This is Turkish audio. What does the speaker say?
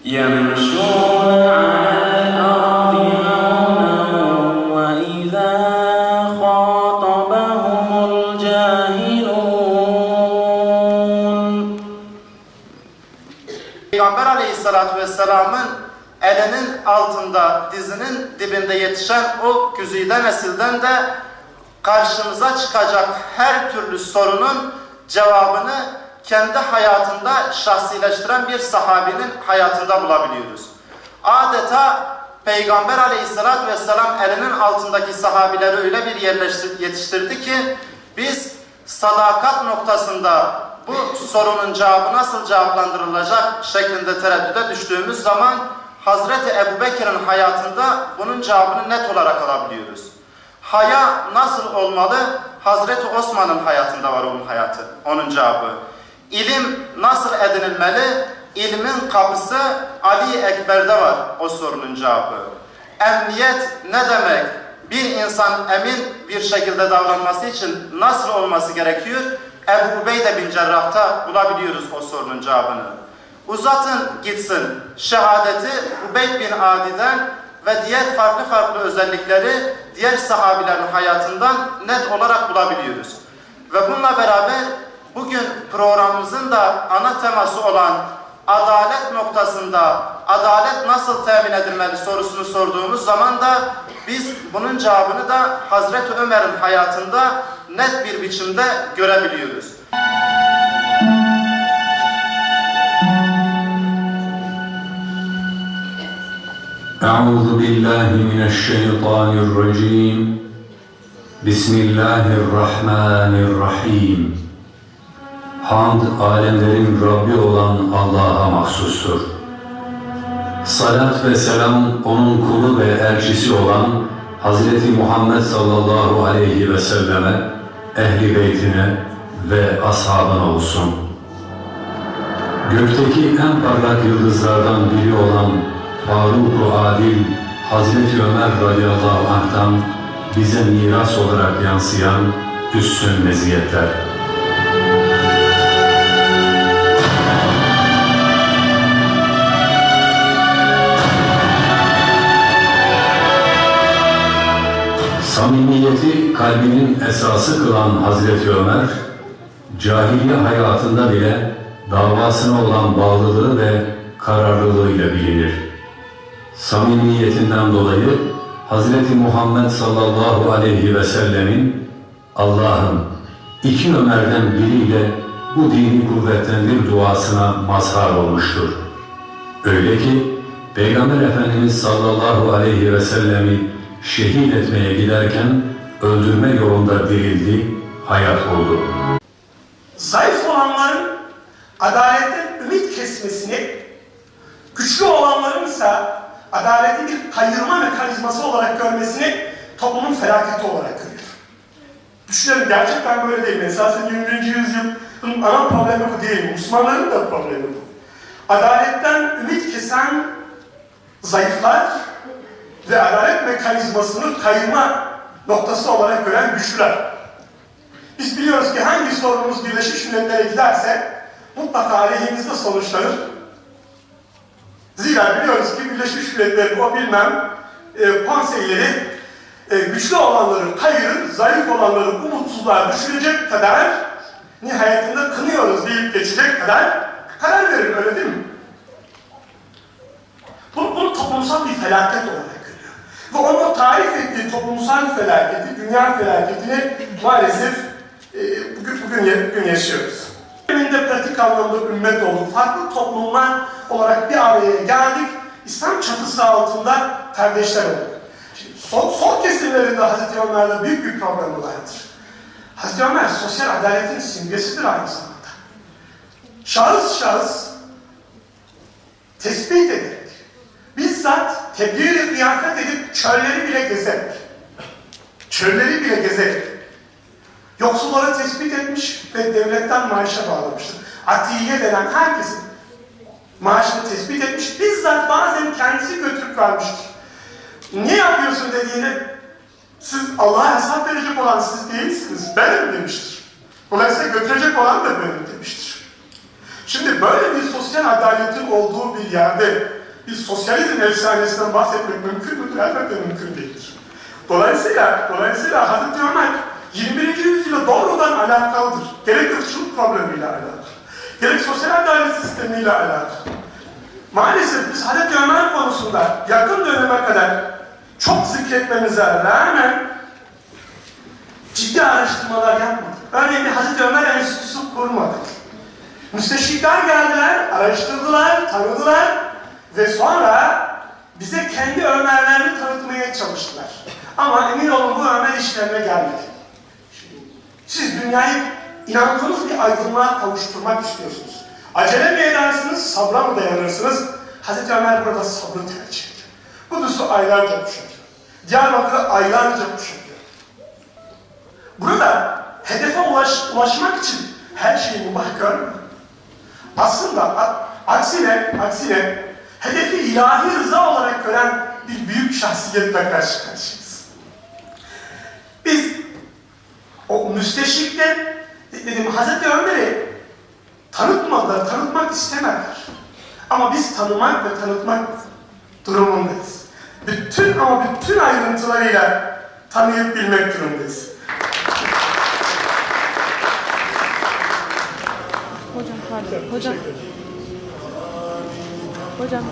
يمشون على الأرض هونا وإذا خاطبهم الجاهلون. Peygamber Aleyhisselatü Vesselam'ın elinin altında, dizinin dibinde yetişen o güzide nesilden de karşımıza çıkacak her türlü sorunun cevabını kendi hayatında şahsileştiren bir sahabinin hayatında bulabiliyoruz. Adeta Peygamber Aleyhisselatü Vesselam elinin altındaki sahabileri öyle bir yetiştirdi ki biz sadakat noktasında bu sorunun cevabı nasıl cevaplandırılacak şeklinde tereddüde düştüğümüz zaman Hazreti Ebubekir'in hayatında bunun cevabını net olarak alabiliyoruz. Haya nasıl olmalı? Hazreti Osman'ın hayatında var onun cevabı. İlim nasıl edinilmeli? İlmin kapısı Ali Ekber'de var o sorunun cevabı. Emniyet ne demek? Bir insan emin bir şekilde davranması için nasıl olması gerekiyor? Ebu Ubeyde bin Cerrah'ta bulabiliyoruz o sorunun cevabını. Uzatın gitsin. Şehadeti Ubeyd bin Adi'den ve diğer farklı özellikleri diğer sahabilerin hayatından net olarak bulabiliyoruz. Ve bununla beraber bugün programımızın da ana teması olan adalet noktasında adalet nasıl temin edilmeli sorusunu sorduğumuz zaman da biz bunun cevabını da Hazreti Ömer'in hayatında net bir biçimde görebiliyoruz. Euzu billahi mineşşeytanirracim. Bismillahirrahmanirrahim. Hamd alemlerin Rabbi olan Allah'a mahsustur. Salat ve selam onun kulu ve elçisi olan Hazreti Muhammed sallallahu aleyhi ve selleme, ehli beytine ve ashabına olsun. Gökteki en parlak yıldızlardan biri olan Faruk-u Adil Hazreti Ömer radıyallahu anh'tan bize miras olarak yansıyan üstün meziyetler. Samimiyeti kalbinin esası kılan Hazreti Ömer, cahiliye hayatında bile davasına olan bağlılığı ve kararlılığıyla bilinir. Samimiyetinden dolayı Hazreti Muhammed sallallahu aleyhi ve sellemin Allah'ım iki Ömer'den biriyle bu dini kuvvetlendir duasına mazhar olmuştur. Öyle ki Peygamber Efendimiz sallallahu aleyhi ve sellemi şehit etmeye giderken öldürme yolunda dirildi, hayat oldu. Zayıf olanların adaletten ümit kesmesini, güçlü olanların ise adaleti bir kayırma mekanizması olarak görmesini toplumun felaketi olarak görüyor. Düşünelim, gerçekten böyle değil mi? Esasen 21. yüzyılın ana problemi bu değil. Müslümanların da problemi bu. Adaletten ümit kesen zayıflar ve adalet mekanizmasını kayırma noktası olarak gören güçlüler. Biz biliyoruz ki hangi sorunumuz Birleşmiş Milletler'e giderse mutlaka aleyhimizde sonuçlanır. Zira biliyoruz ki Birleşmiş Milletler'in o konseyleri güçlü olanları kayırır, zayıf olanları umutsuzluğa düşürecek kadar, nihayetinde kınıyoruz deyip geçecek kadar karar verir, öyle değil mi? Bunu toplumsal bir felaket olarak görüyor. Ve onu tarif ettiği toplumsal felaketi, dünya felaketini maalesef bugün yaşıyoruz. Önünde pratik anlamda ümmet olduk. Farklı toplumlar olarak bir araya geldik. İslam çatısı altında kardeşler olduk. Şimdi sol kesimlerinde Hazreti Ömer'le büyük bir problem vardır. Hazreti Ömer sosyal adaletin simgesidir aynı zamanda. Şahıs tespit ederek, bizzat tebliğ-i kıyafet edip çölleri bile gezerek yoksulları tespit etmiş ve devletten maaşa bağlamıştır. Atiye denen herkesin maaşını tespit etmiş, bizzat bazen kendisi götürüp vermiştir. Ne yapıyorsun dediğinde, siz Allah'a hesap verecek olan siz değilsiniz, benim demiştir. Dolayısıyla götürecek olan da benim demiştir. Şimdi böyle bir sosyal adaletin olduğu bir yerde bir sosyalizm efsanesinden bahsetmek mümkün müdür? Elbette mümkün değildir. Dolayısıyla Hazreti Ömer 21. yüzyıla doğrudan alakalıdır. Gerek ırkçılık problemiyle alakalı, gerek sosyal adalet sistemiyle alakalı. Maalesef biz Hazreti Ömer konusunda yakın döneme kadar çok zikretmemize rağmen ciddi araştırmalar yapmadık. Örneğin bir Hazreti Ömer Enstitüsü kurmadık. Müsteşrikler geldiler, araştırdılar, tanıdılar ve sonra bize kendi Ömerlerini tanıtmaya çalıştılar. Ama emin olun bu Ömer işlerine gelmedi. Siz dünyayı inandığınız bir aydınlığa kavuşturmak istiyorsunuz. Acele mi edersiniz, sabra mı dayanırsınız? Hazreti Ömer burada sabrı tercih ediyor. Kudüs'ü aylarca kuşatıyor. Diyarbakır'ı aylarca kuşatıyor. Burada hedefe ulaşmak için her şeyi mübah görmüyor. Aslında aksine hedefi ilahi rıza olarak gören bir büyük şahsiyetle karşı karşıyayız. Biz o müsteşrikler Hazreti Ömer'i tanıtmadılar, tanıtmak istemediler. Ama biz tanımak ve tanıtmak durumundayız. Bütün ayrıntılarıyla tanıyıp bilmek durumundayız. Hocam pardon. Hocam.